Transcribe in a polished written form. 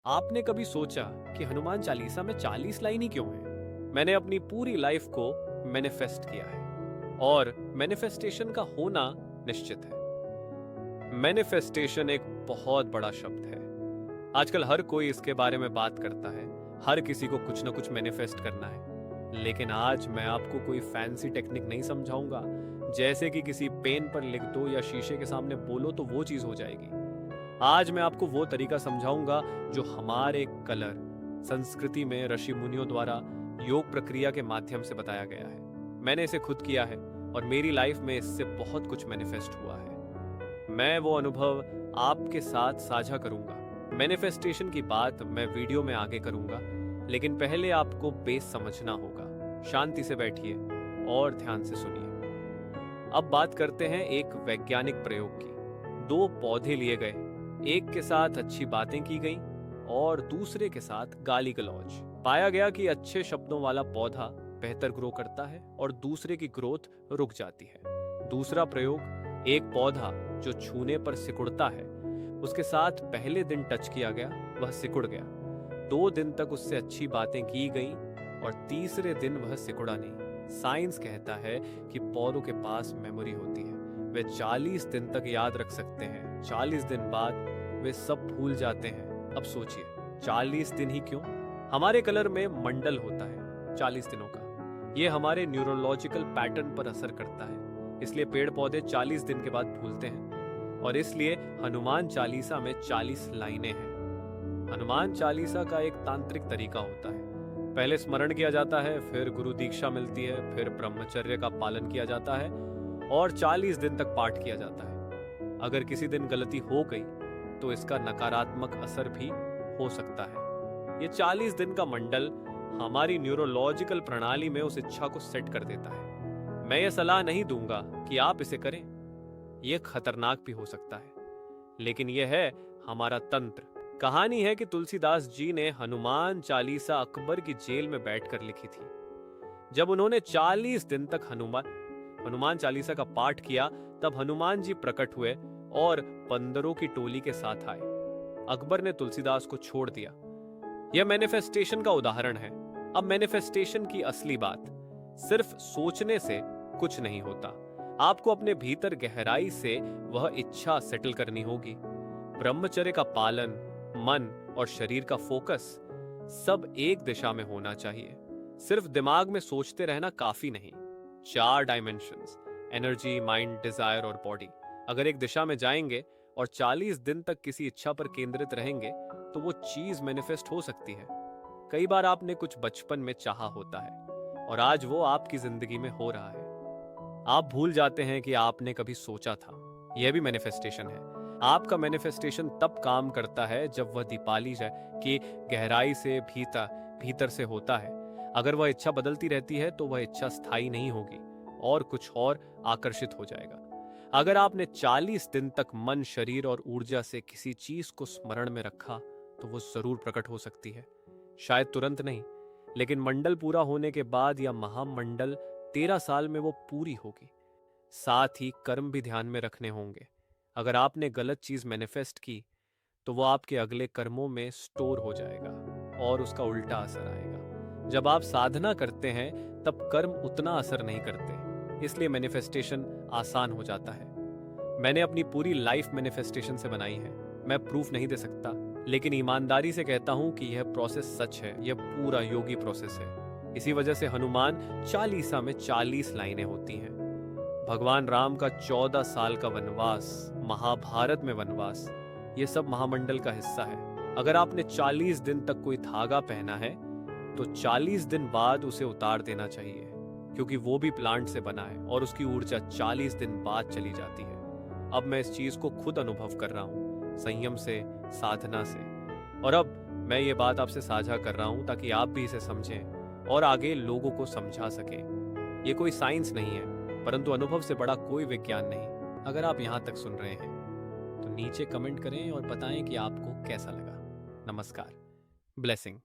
आपने कभी सोचा कि हनुमान चालीसा में 40 लाइन ही क्यों है? मैंने अपनी पूरी लाइफ को मैनिफेस्ट किया है और मैनिफेस्टेशन का होना निश्चित है। मैनिफेस्टेशन एक बहुत बड़ा शब्द है। आजकल हर कोई इसके बारे में बात करता है। हर किसी को कुछ ना कुछ मैनिफेस्ट करना है। लेकिन आज मैं आपको कोई फैंसी टेक्निक नहीं समझाऊंगा, जैसे कि किसी पेन पर लिख दो या शीशे के सामने बोलो तो वो चीज हो जाएगी। आज मैं आपको वो तरीका समझाऊंगा जो हमारे कलर संस्कृति में ऋषि मुनियों द्वारा योग प्रक्रिया के माध्यम से बताया गया है। मैंने इसे खुद किया है और मेरी लाइफ में इससे बहुत कुछ मैनिफेस्ट हुआ है। मैं वो अनुभव आपके साथ साझा करूंगा। मैनिफेस्टेशन की बात मैं वीडियो में आगे करूंगा, लेकिन पहले आपको बेस समझना होगा। शांति से बैठिए और ध्यान से सुनिए। अब बात करते हैं एक वैज्ञानिक प्रयोग की। दो पौधे लिए गए, एक के साथ अच्छी बातें की गईं और दूसरे के साथ गाली गलौज। पाया गया कि अच्छे शब्दों वाला पौधा बेहतर ग्रो करता है और दूसरे की ग्रोथ रुक जाती है। दूसरा प्रयोग, एक पौधा जो छूने पर सिकुड़ता है, उसके साथ पहले दिन टच किया गया, वह सिकुड़ गया। 2 दिन तक उससे अच्छी बातें की गईं और तीसरे दिन वह सिकुड़ा नहीं। साइंस कहता है कि पौधों के पास मेमोरी होती है। वे 40 दिन तक याद रख सकते हैं। 40 दिन बाद वे सब भूल जाते हैं। अब सोचिए, 40 दिन ही क्यों? हमारे कलर में मंडल होता है 40 दिनों का। यह हमारे न्यूरोलॉजिकल पैटर्न पर असर करता है। इसलिए पेड़ पौधे 40 दिन के बाद भूलते हैं और इसलिए हनुमान चालीसा में 40 लाइनें हैं। हनुमान चालीसा का एक तांत्रिक तरीका होता है। पहले स्मरण किया जाता है, फिर गुरु दीक्षा मिलती है, फिर ब्रह्मचर्य का पालन किया जाता है और 40 दिन तक पाठ किया जाता है। अगर किसी दिन गलती हो गई तो इसका नकारात्मक असर भी हो सकता है। ये 40 दिन का मंडल हमारी न्यूरोलॉजिकल प्रणाली में उस इच्छा को सेट कर देता है। मैं ये सलाह नहीं दूंगा कि आप इसे करें, यह खतरनाक भी हो सकता है, लेकिन यह है हमारा तंत्र। कहानी है कि तुलसीदास जी ने हनुमान चालीसा अकबर की जेल में बैठकर लिखी थी। जब उन्होंने 40 दिन तक हनुमान चालीसा का पाठ किया, तब हनुमान जी प्रकट हुए और बंदरों की टोली के साथ आए। अकबर ने तुलसीदास को छोड़ दिया। यह मैनिफेस्टेशन का उदाहरण है। अब मैनिफेस्टेशन की असली बात, सिर्फ सोचने से कुछ नहीं होता। आपको अपने भीतर गहराई से वह इच्छा सेटल करनी होगी। ब्रह्मचर्य का पालन, मन और शरीर का फोकस सब एक दिशा में होना चाहिए। सिर्फ दिमाग में सोचते रहना काफी नहीं। 4 डायमेंशंस, एनर्जी, माइंड, डिजायर और बॉडी, अगर एक दिशा में जाएंगे और 40 दिन तक किसी इच्छा पर केंद्रित रहेंगे तो वो चीज मैनिफेस्ट हो सकती है। कई बार आपने कुछ बचपन में चाहा होता है और आज वो आपकी जिंदगी में हो रहा है। आप भूल जाते हैं कि आपने कभी सोचा था। यह भी मैनिफेस्टेशन है। आपका मैनिफेस्टेशन तब काम करता है जब वह दीपाली जाए कि गहराई से भीतर से होता है। अगर वह इच्छा बदलती रहती है तो वह इच्छा स्थायी नहीं होगी और कुछ और आकर्षित हो जाएगा। अगर आपने 40 दिन तक मन, शरीर और ऊर्जा से किसी चीज को स्मरण में रखा तो वो जरूर प्रकट हो सकती है। शायद तुरंत नहीं, लेकिन मंडल पूरा होने के बाद या महामंडल 13 साल में वो पूरी होगी। साथ ही कर्म भी ध्यान में रखने होंगे। अगर आपने गलत चीज मैनिफेस्ट की तो वो आपके अगले कर्मों में स्टोर हो जाएगा और उसका उल्टा असर आएगा। जब आप साधना करते हैं तब कर्म उतना असर नहीं करते, इसलिए मैनिफेस्टेशन आसान हो जाता है। मैंने अपनी पूरी लाइफ मैनिफेस्टेशन से बनाई है। मैं प्रूफ नहीं दे सकता, लेकिन ईमानदारी से कहता हूं कि यह प्रोसेस सच है। यह पूरा योगी प्रोसेस है। इसी वजह से हनुमान चालीसा में 40 लाइनें होती हैं। भगवान राम का 14 साल का वनवास, महाभारत में वनवास, ये सब महामंडल का हिस्सा है। अगर आपने 40 दिन तक कोई धागा पहना है तो 40 दिन बाद उसे उतार देना चाहिए, क्योंकि वो भी प्लांट से बना है और उसकी ऊर्जा 40 दिन बाद चली जाती है। अब मैं इस चीज को खुद अनुभव कर रहा हूँ, संयम से, साधना से। और अब मैं ये बात आपसे साझा कर रहा हूँ ताकि आप भी इसे समझें और आगे लोगों को समझा सकें। ये कोई साइंस नहीं है, परंतु अनुभव से बड़ा कोई विज्ञान नहीं। अगर आप यहाँ तक सुन रहे हैं तो नीचे कमेंट करें और बताएं कि आपको कैसा लगा। नमस्कार। ब्लेसिंग।